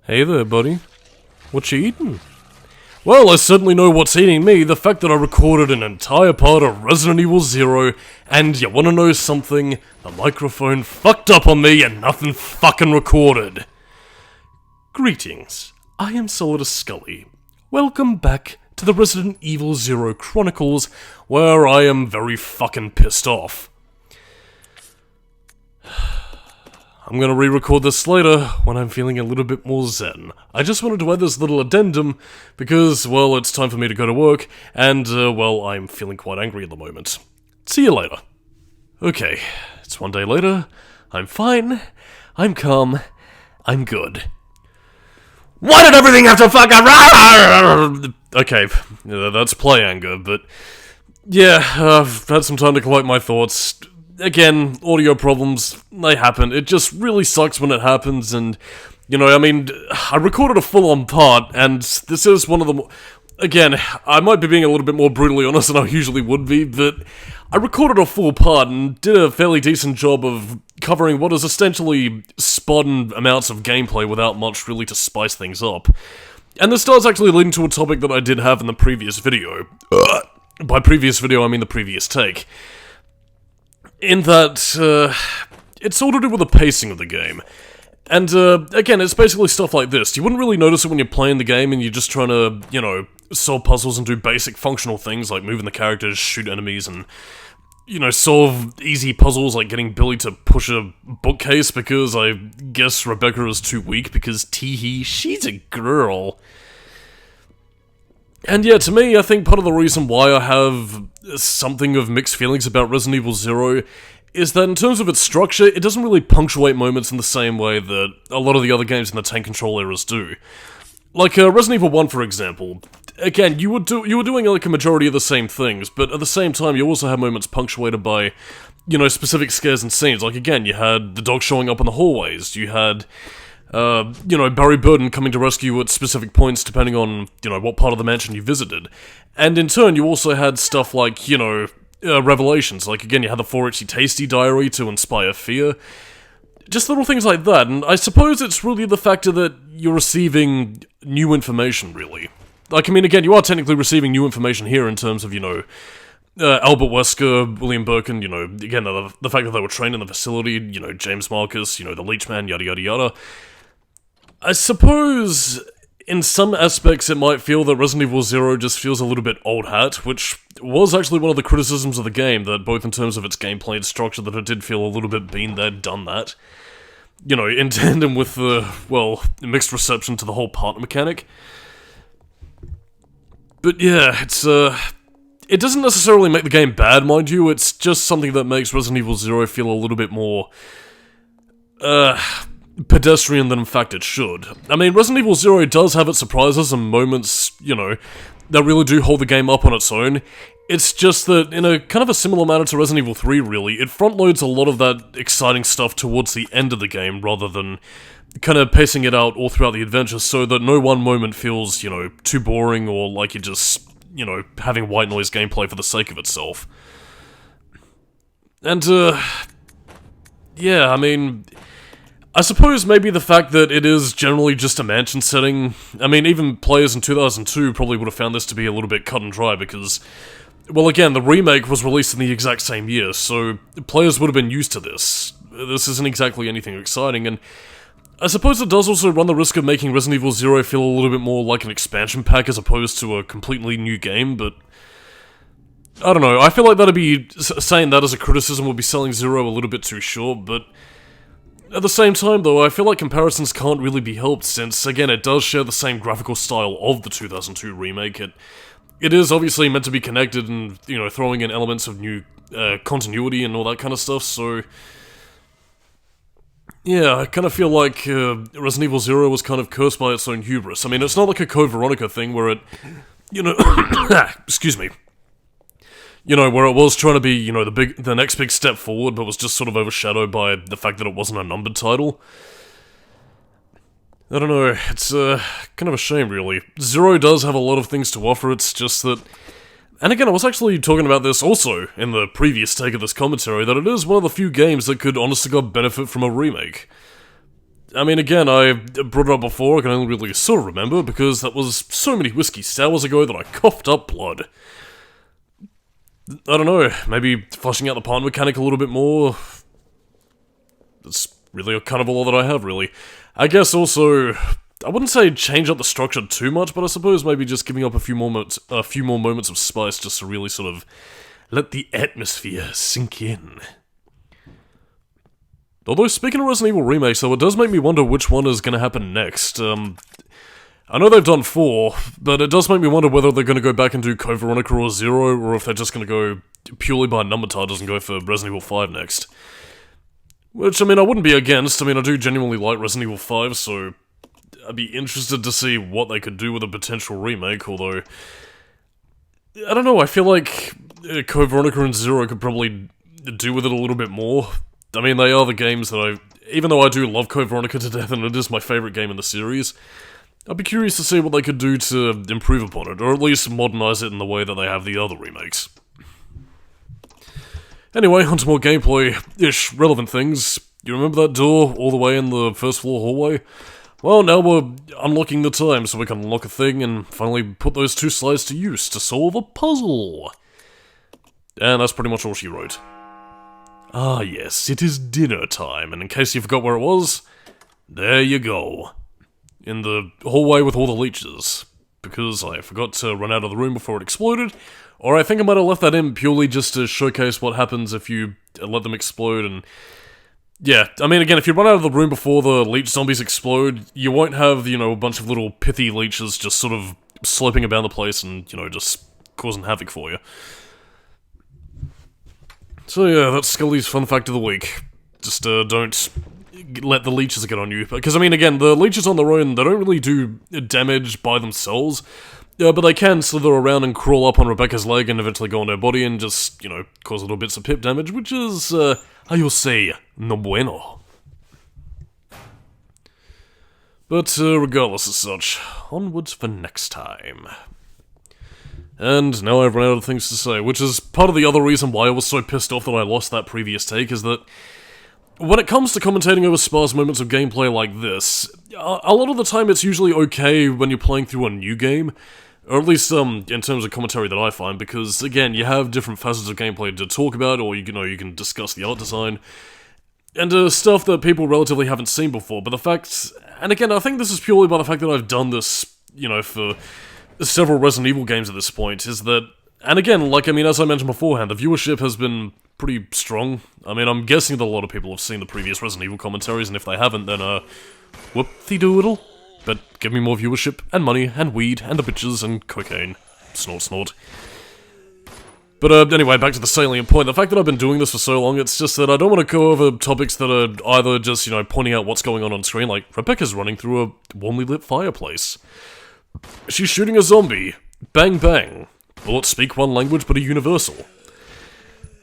Hey there, buddy. What you eating? Well, I certainly know what's eating me, the fact that I recorded an entire part of Resident Evil Zero, and you wanna know something? The microphone fucked up on me and nothing fucking recorded. Greetings, I am Solidus-Skully. Welcome back to the Resident Evil Zero Chronicles, where I am very fucking pissed off. I'm gonna re-record this later, when I'm feeling a little bit more zen. I just wanted to add this little addendum, because, well, it's time for me to go to work, and, well, I'm feeling quite angry at the moment. See you later. Okay, it's one day later, I'm fine, I'm calm, I'm good. Why did everything have to fucking... Okay, that's play anger, but... Yeah, I've had some time to collect my thoughts. Again, audio problems, they happen. It just really sucks when it happens, and, you know, I mean, I recorded a full-on part, and this is one of the... Again, I might be being a little bit more brutally honest than I usually would be, but I recorded a full part and did a fairly decent job of covering what is essentially spun amounts of gameplay without much really to spice things up. And this does actually lead into a topic that I did have in the previous video. By previous video, I mean the previous take. In that, it's all to do with the pacing of the game. And, again, it's basically stuff like this. You wouldn't really notice it when you're playing the game and you're just trying to, you know, solve puzzles and do basic functional things like moving the characters, shoot enemies, and, you know, solve easy puzzles like getting Billy to push a bookcase because I guess Rebecca is too weak because teehee, she's a girl. And yeah, to me, I think part of the reason why I have something of mixed feelings about Resident Evil Zero is that in terms of its structure, it doesn't really punctuate moments in the same way that a lot of the other games in the tank control eras do. Like, Resident Evil 1, for example. Again, you were doing like a majority of the same things, but at the same time, you also had moments punctuated by, you know, specific scares and scenes. Like, again, you had the dog showing up in the hallways, you had... you know, Barry Burden coming to rescue at specific points depending on, you know, what part of the mansion you visited. And in turn, you also had stuff like, you know, revelations. Like, again, you had the 4-Itchy Tasty diary to inspire fear. Just little things like that, and I suppose it's really the factor that you're receiving new information, really. Like, I mean, again, you are technically receiving new information here in terms of, you know, Albert Wesker, William Birkin, you know, again, the fact that they were trained in the facility, you know, James Marcus, you know, the Leech Man, yada yada yada. I suppose, in some aspects, it might feel that Resident Evil Zero just feels a little bit old hat, which was actually one of the criticisms of the game, that both in terms of its gameplay and structure, that it did feel a little bit been there, done that. You know, in tandem with the, well, mixed reception to the whole partner mechanic. But yeah, it's, it doesn't necessarily make the game bad, mind you, it's just something that makes Resident Evil Zero feel a little bit more, pedestrian than in fact it should. I mean, Resident Evil Zero does have its surprises and moments, you know, that really do hold the game up on its own. It's just that, in a kind of a similar manner to Resident Evil 3, really, it front-loads a lot of that exciting stuff towards the end of the game, rather than kind of pacing it out all throughout the adventure, so that no one moment feels, you know, too boring, or like you're just, you know, having white noise gameplay for the sake of itself. And, yeah, I mean... I suppose maybe the fact that it is generally just a mansion setting, I mean, even players in 2002 probably would have found this to be a little bit cut and dry because, well, again, the remake was released in the exact same year, so players would have been used to this. This isn't exactly anything exciting, and I suppose it does also run the risk of making Resident Evil Zero feel a little bit more like an expansion pack as opposed to a completely new game, but I don't know, I feel like that'd be, saying that as a criticism would be selling Zero a little bit too short, but at the same time, though, I feel like comparisons can't really be helped, since, again, it does share the same graphical style of the 2002 remake. It is obviously meant to be connected and, you know, throwing in elements of new continuity and all that kind of stuff, so... Yeah, I kind of feel like Resident Evil Zero was kind of cursed by its own hubris. I mean, it's not like a Code Veronica thing where it, you know... excuse me. You know, where it was trying to be, you know, the next big step forward, but was just sort of overshadowed by the fact that it wasn't a numbered title. I don't know, it's kind of a shame, really. Zero does have a lot of things to offer, it's just that... And again, I was actually talking about this also in the previous take of this commentary, that it is one of the few games that could honest to God benefit from a remake. I mean, again, I brought it up before, I can only really sort of remember, because that was so many whiskey sours ago that I coughed up blood. I don't know, maybe fleshing out the pond mechanic a little bit more. That's really kind of all that I have, really. I guess also, I wouldn't say change up the structure too much, but I suppose maybe just giving up a few more moments of spice just to really sort of let the atmosphere sink in. Although, speaking of Resident Evil remakes, though, it does make me wonder which one is going to happen next. I know they've done 4, but it does make me wonder whether they're going to go back and do Code Veronica or Zero, or if they're just going to go purely by number titles and go for Resident Evil 5 next. Which, I mean, I wouldn't be against. I mean, I do genuinely like Resident Evil 5, so I'd be interested to see what they could do with a potential remake, although I don't know, I feel like Code Veronica and Zero could probably do with it a little bit more. I mean, they are the games that even though I do love Code Veronica to death and it is my favourite game in the series, I'd be curious to see what they could do to improve upon it, or at least modernise it in the way that they have the other remakes. Anyway, onto more gameplay-ish relevant things. You remember that door all the way in the first floor hallway? Well, now we're unlocking the time so we can unlock a thing and finally put those 2 slides to use to solve a puzzle. And that's pretty much all she wrote. Ah yes, it is dinner time, and in case you forgot where it was, there you go. In the hallway with all the leeches, because I forgot to run out of the room before it exploded, or I think I might have left that in purely just to showcase what happens if you let them explode, and yeah, I mean, again, if you run out of the room before the leech zombies explode, you won't have, you know, a bunch of little pithy leeches just sort of sloping about the place and, you know, just causing havoc for you. So yeah, that's Skully's fun fact of the week. Just don't let the leeches get on you. Because, I mean, again, the leeches on their own, they don't really do damage by themselves, but they can slither around and crawl up on Rebecca's leg and eventually go on her body and just, you know, cause little bits of pip damage, which is, how you'll say, no bueno. But regardless of such, onwards for next time. And now I've run out of things to say, which is part of the other reason why I was so pissed off that I lost that previous take, is that when it comes to commentating over sparse moments of gameplay like this, a lot of the time it's usually okay when you're playing through a new game, or at least in terms of commentary that I find, because again, you have different facets of gameplay to talk about, or you know, you can discuss the art design, and stuff that people relatively haven't seen before, but the fact, and again, I think this is purely by the fact that I've done this, you know, for several Resident Evil games at this point, is that, and again, like, I mean, as I mentioned beforehand, the viewership has been pretty strong. I mean, I'm guessing that a lot of people have seen the previous Resident Evil commentaries, and if they haven't, then, whoop-de-doodle. But give me more viewership, and money, and weed, and the bitches, and cocaine. Snort, snort. But, anyway, back to the salient point. The fact that I've been doing this for so long, it's just that I don't want to go over topics that are either just, you know, pointing out what's going on screen, like, Rebecca's running through a warmly lit fireplace. She's shooting a zombie. Bang bang. Bullets speak one language but are universal.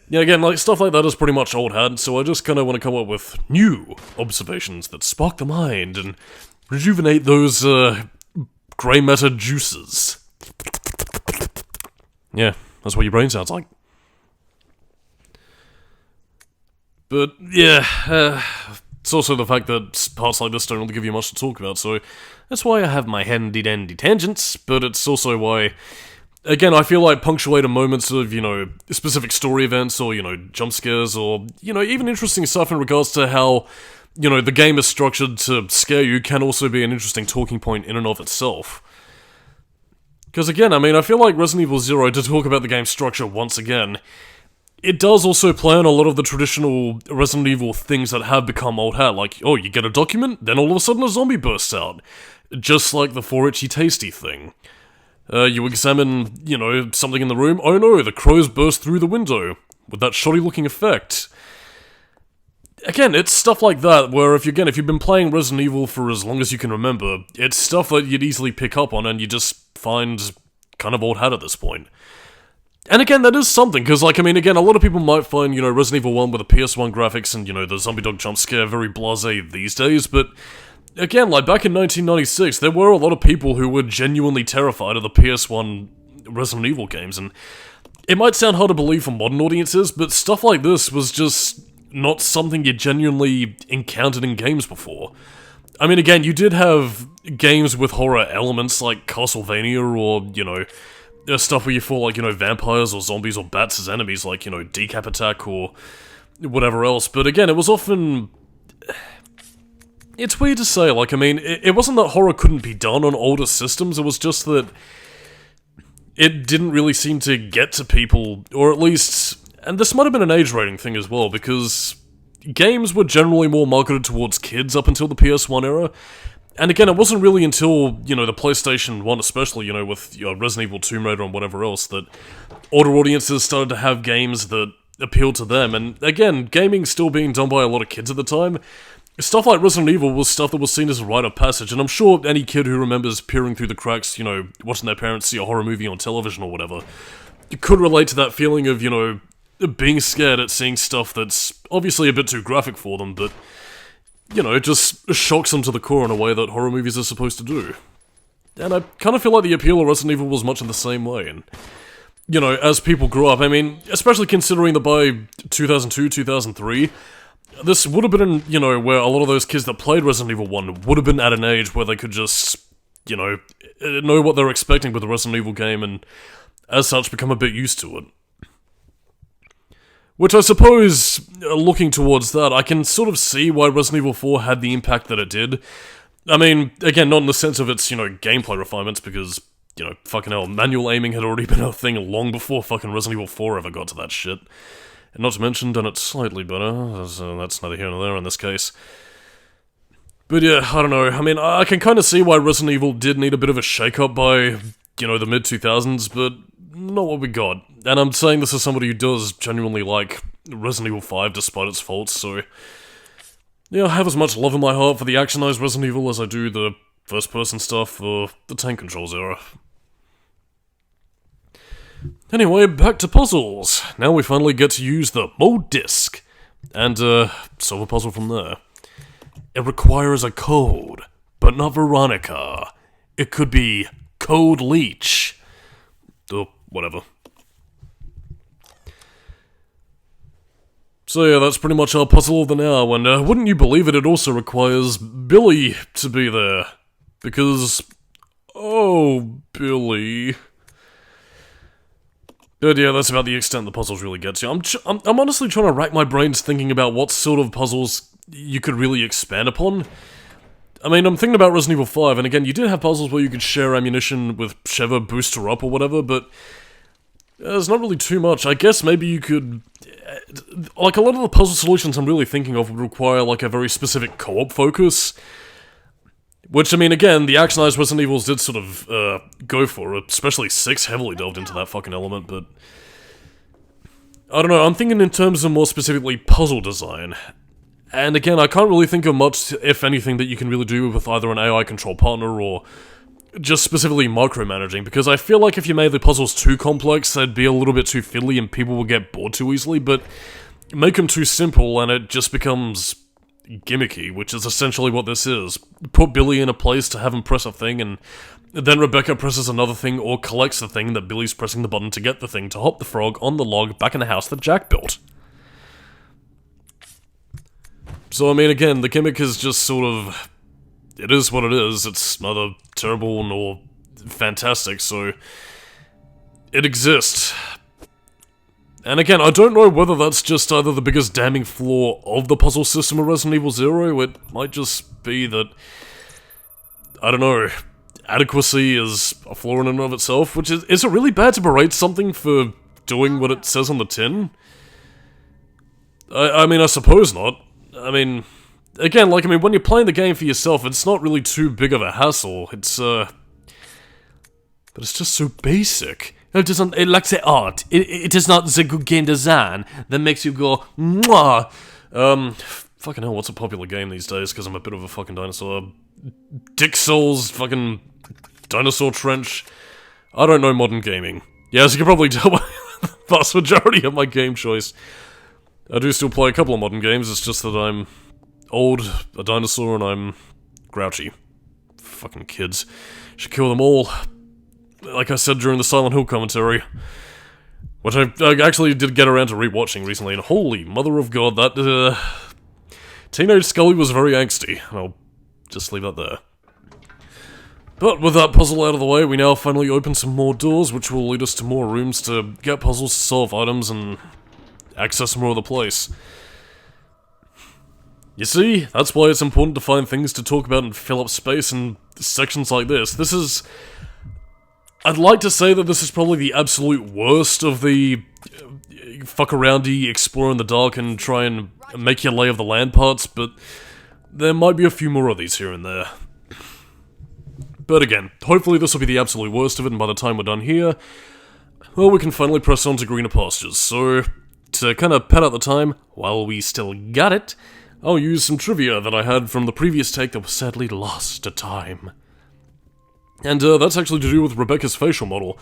Yeah, again, like, stuff like that is pretty much old hat, so I just kind of want to come up with new observations that spark the mind and rejuvenate those, grey matter juices. Yeah, that's what your brain sounds like. But, yeah, it's also the fact that parts like this don't really give you much to talk about, so that's why I have my handy-dandy tangents, but it's also why, again, I feel like punctuated moments of, you know, specific story events, or, you know, jump scares, or, you know, even interesting stuff in regards to how, you know, the game is structured to scare you can also be an interesting talking point in and of itself. Because again, I mean, I feel like Resident Evil Zero, to talk about the game's structure once again, it does also play on a lot of the traditional Resident Evil things that have become old hat, like, oh, you get a document, then all of a sudden a zombie bursts out. Just like the 4 Itchy Tasty thing. You examine, you know, something in the room, oh no, the crows burst through the window, with that shoddy looking effect. Again, it's stuff like that, where if you've been playing Resident Evil for as long as you can remember, it's stuff that you'd easily pick up on and you just find kind of old hat at this point. And again, that is something, because, like, I mean, again, a lot of people might find, you know, Resident Evil 1 with the PS1 graphics and, you know, the zombie dog jump scare very blasé these days, but again, like, back in 1996, there were a lot of people who were genuinely terrified of the PS1 Resident Evil games, and it might sound hard to believe for modern audiences, but stuff like this was just not something you genuinely encountered in games before. I mean, again, you did have games with horror elements like Castlevania or, you know, stuff where you fought, like, you know, vampires or zombies or bats as enemies, like, you know, Decap Attack or whatever else. But again, it was often... It's weird to say, like, I mean, it wasn't that horror couldn't be done on older systems, it was just that it didn't really seem to get to people, or at least... And this might have been an age rating thing as well, because games were generally more marketed towards kids up until the PS1 era. And again, it wasn't really until, you know, the PlayStation 1 especially, you know, with Resident Evil, Tomb Raider and whatever else, that older audiences started to have games that appealed to them. And again, gaming still being done by a lot of kids at the time, stuff like Resident Evil was stuff that was seen as a rite of passage, and I'm sure any kid who remembers peering through the cracks, you know, watching their parents see a horror movie on television or whatever, could relate to that feeling of, you know, being scared at seeing stuff that's obviously a bit too graphic for them, but, you know, it just shocks them to the core in a way that horror movies are supposed to do. And I kind of feel like the appeal of Resident Evil was much in the same way, and, you know, as people grew up, I mean, especially considering that by 2002, 2003, this would have been, you know, where a lot of those kids that played Resident Evil 1 would have been at an age where they could just, you know what they're expecting with a Resident Evil game, and as such become a bit used to it. Which I suppose, looking towards that, I can sort of see why Resident Evil 4 had the impact that it did. I mean, again, not in the sense of its, you know, gameplay refinements, because, you know, fucking hell, manual aiming had already been a thing long before fucking Resident Evil 4 ever got to that shit. And not to mention, done it slightly better, so that's neither here nor there in this case. But yeah, I don't know, I mean, I can kind of see why Resident Evil did need a bit of a shake-up by, you know, the mid-2000s, but not what we got. And I'm saying this as somebody who does genuinely like Resident Evil 5 despite its faults, so... Yeah, I have as much love in my heart for the actionized Resident Evil as I do the first-person stuff for the tank controls era. Anyway, back to puzzles. Now we finally get to use the mode disc, and solve a puzzle from there. It requires a code, but not Veronica. It could be Code Leech. Or whatever. So yeah, that's pretty much our puzzle of the now, and wouldn't you believe it also requires Billy to be there. Because... oh, Billy... But yeah, that's about the extent the puzzles really get to. I'm honestly trying to rack my brains thinking about what sort of puzzles you could really expand upon. I mean, I'm thinking about Resident Evil 5, and again, you did have puzzles where you could share ammunition with Sheva, boost her up or whatever, but there's not really too much. I guess maybe you could... like, a lot of the puzzle solutions I'm really thinking of would require, like, a very specific co-op focus. Which, I mean, again, the actionized Resident Evils did sort of, go for it, especially 6 heavily delved into that fucking element, but... I don't know, I'm thinking in terms of more specifically puzzle design. And again, I can't really think of much, if anything, that you can really do with either an AI control partner or just specifically micromanaging, because I feel like if you made the puzzles too complex, they'd be a little bit too fiddly and people would get bored too easily, but make them too simple and it just becomes gimmicky, which is essentially what this is. Put Billy in a place to have him press a thing, and then Rebecca presses another thing or collects the thing that Billy's pressing the button to get the thing to hop the frog on the log back in the house that Jack built. So, I mean, again, the gimmick is just sort of... it is what it is. It's neither terrible nor fantastic, so... it exists. And again, I don't know whether that's just either the biggest damning flaw of the puzzle system of Resident Evil Zero. It might just be that... I don't know... adequacy is a flaw in and of itself, which is it really bad to berate something for doing what it says on the tin? I mean, I suppose not. I mean, again, like, I mean, when you're playing the game for yourself, it's not really too big of a hassle. It's, but it's just so basic. It doesn't, it lacks the art. It is not the good game design that makes you go, mwah! Fucking hell, what's a popular game these days, because I'm a bit of a fucking dinosaur. Dick Souls, fucking Dinosaur Trench. I don't know modern gaming. Yeah, as you can probably tell by the vast majority of my game choice. I do still play a couple of modern games, it's just that I'm old, a dinosaur, and I'm grouchy. Fucking kids. Should kill them all. Like I said during the Silent Hill commentary. Which I actually did get around to rewatching recently, and holy mother of God, that, Teenage Skully was very angsty. I'll just leave that there. But with that puzzle out of the way, we now finally open some more doors, which will lead us to more rooms to get puzzles to solve items and access more of the place. You see, that's why it's important to find things to talk about and fill up space in sections like this. This is... I'd like to say that this is probably the absolute worst of the fuck-aroundy, explore in the dark and try and make your lay of the land parts, but there might be a few more of these here and there. But again, hopefully this will be the absolute worst of it, and by the time we're done here, well, we can finally press on to greener pastures. So, to kind of pad out the time, while we still got it, I'll use some trivia that I had from the previous take that was sadly lost to time. And that's actually to do with Rebecca's facial model.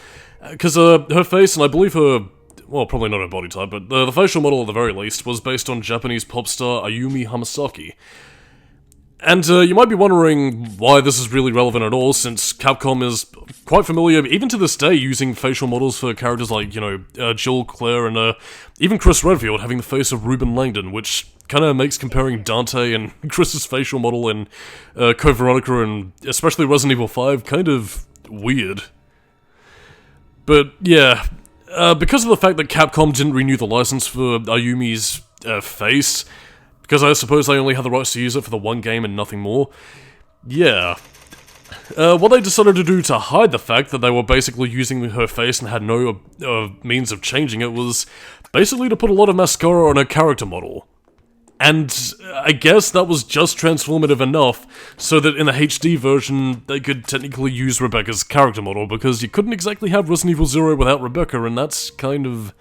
Because her face, and I believe her... well, probably not her body type, but the facial model at the very least was based on Japanese pop star Ayumi Hamasaki. And you might be wondering why this is really relevant at all, since Capcom is quite familiar, even to this day, using facial models for characters like, you know, Jill, Claire, and even Chris Redfield having the face of Ruben Langdon, which kind of makes comparing Dante and Chris's facial model in Code Veronica and especially Resident Evil 5 kind of weird. But yeah, because of the fact that Capcom didn't renew the license for Ayumi's face, because I suppose they only had the rights to use it for the one game and nothing more, yeah. What they decided to do to hide the fact that they were basically using her face and had no means of changing it was basically to put a lot of mascara on her character model. And I guess that was just transformative enough so that in the HD version they could technically use Rebecca's character model, because you couldn't exactly have Resident Evil Zero without Rebecca, and that's kind of...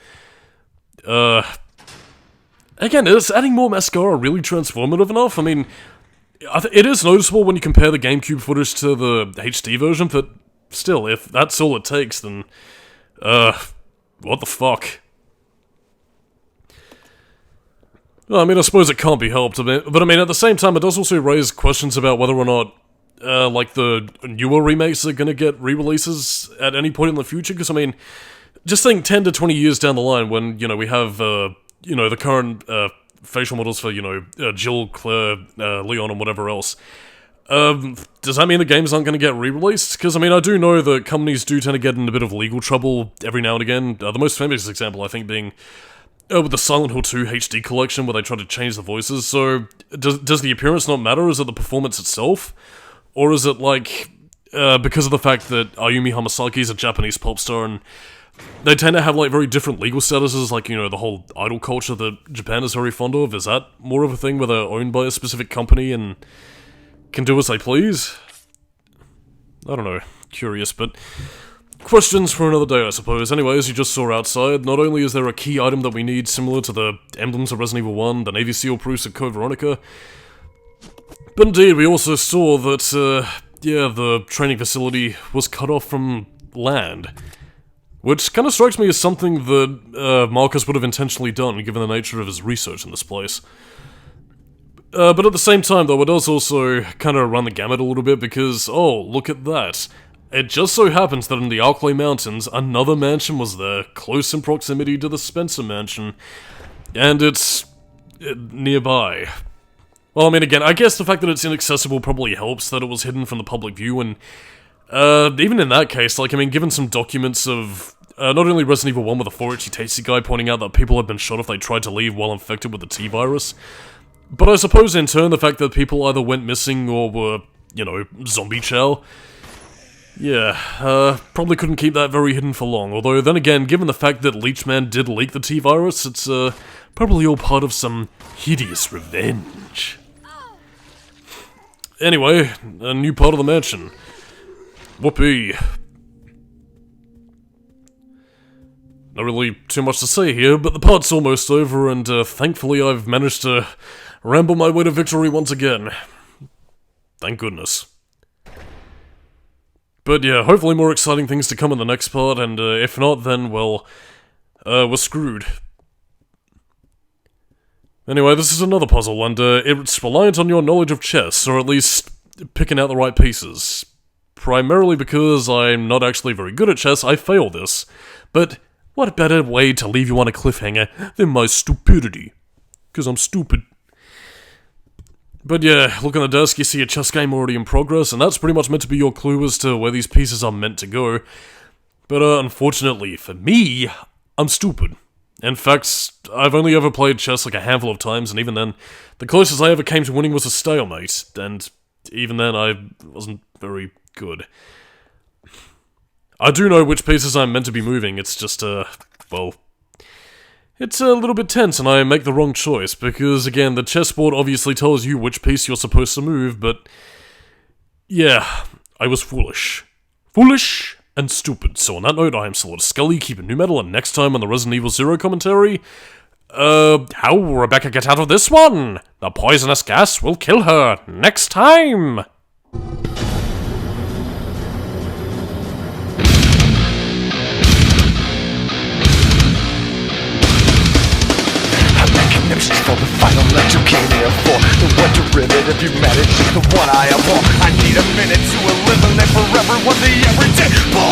Again, is adding more mascara really transformative enough? I mean, it is noticeable when you compare the GameCube footage to the HD version, but still, if that's all it takes, then... what the fuck? Well, I mean, I suppose it can't be helped, but I mean, at the same time, it does also raise questions about whether or not, like, the newer remakes are gonna get re-releases at any point in the future, because, I mean, just think 10 to 20 years down the line when, you know, we have, you know, the current, facial models for, you know, Jill, Claire, Leon, and whatever else. Does that mean the games aren't gonna get re-released? Because, I mean, I do know that companies do tend to get in a bit of legal trouble every now and again, the most famous example, I think, being... with the Silent Hill 2 HD collection, where they tried to change the voices, so does the appearance not matter? Is it the performance itself? Or is it, like, because of the fact that Ayumi Hamasaki is a Japanese pop star, and they tend to have, like, very different legal statuses, like, you know, the whole idol culture that Japan is very fond of? Is that more of a thing where they're owned by a specific company and can do as they please? I don't know. Curious, but... questions for another day, I suppose. Anyway, as you just saw outside, not only is there a key item that we need similar to the emblems of Resident Evil 1, the Navy SEAL proofs of Code Veronica, but indeed we also saw that, yeah, the training facility was cut off from land. Which kind of strikes me as something that Marcus would have intentionally done, given the nature of his research in this place. But at the same time, though, it does also kind of run the gamut a little bit, because, oh, look at that. It just so happens that in the Arklay Mountains, another mansion was there, close in proximity to the Spencer Mansion, and it's... nearby. Well, I mean, again, I guess the fact that it's inaccessible probably helps that it was hidden from the public view, and even in that case, like, I mean, given some documents of not only Resident Evil 1 with a 4-itchy tasty guy pointing out that people had been shot if they tried to leave while infected with the T-virus, but I suppose in turn the fact that people either went missing or were, you know, zombie chow. Yeah, probably couldn't keep that very hidden for long, although then again, given the fact that Leechman did leak the T-virus, it's probably all part of some hideous revenge. Anyway, a new part of the mansion. Whoopee. Not really too much to say here, but the part's almost over, and thankfully I've managed to ramble my way to victory once again. Thank goodness. But yeah, hopefully more exciting things to come in the next part, and if not, then, well, we're screwed. Anyway, this is another puzzle, and it's reliant on your knowledge of chess, or at least picking out the right pieces. Primarily because I'm not actually very good at chess, I fail this. But what better way to leave you on a cliffhanger than my stupidity? Because I'm stupid. But yeah, look on the desk, you see a chess game already in progress, and that's pretty much meant to be your clue as to where these pieces are meant to go. But unfortunately for me, I'm stupid. In fact, I've only ever played chess like a handful of times, and even then, the closest I ever came to winning was a stalemate, and even then I wasn't very good. I do know which pieces I'm meant to be moving, it's just, well, it's a little bit tense and I make the wrong choice, because again, the chessboard obviously tells you which piece you're supposed to move, but yeah, I was foolish. Foolish and stupid. So on that note, I am Solidus-Skully, keep it new metal, and next time on the Resident Evil Zero commentary, how will Rebecca get out of this one? The poisonous gas will kill her next time! For the final night you came here for, the one derivative you managed is the one I abhor. I need a minute to eliminate forever what the everyday boy.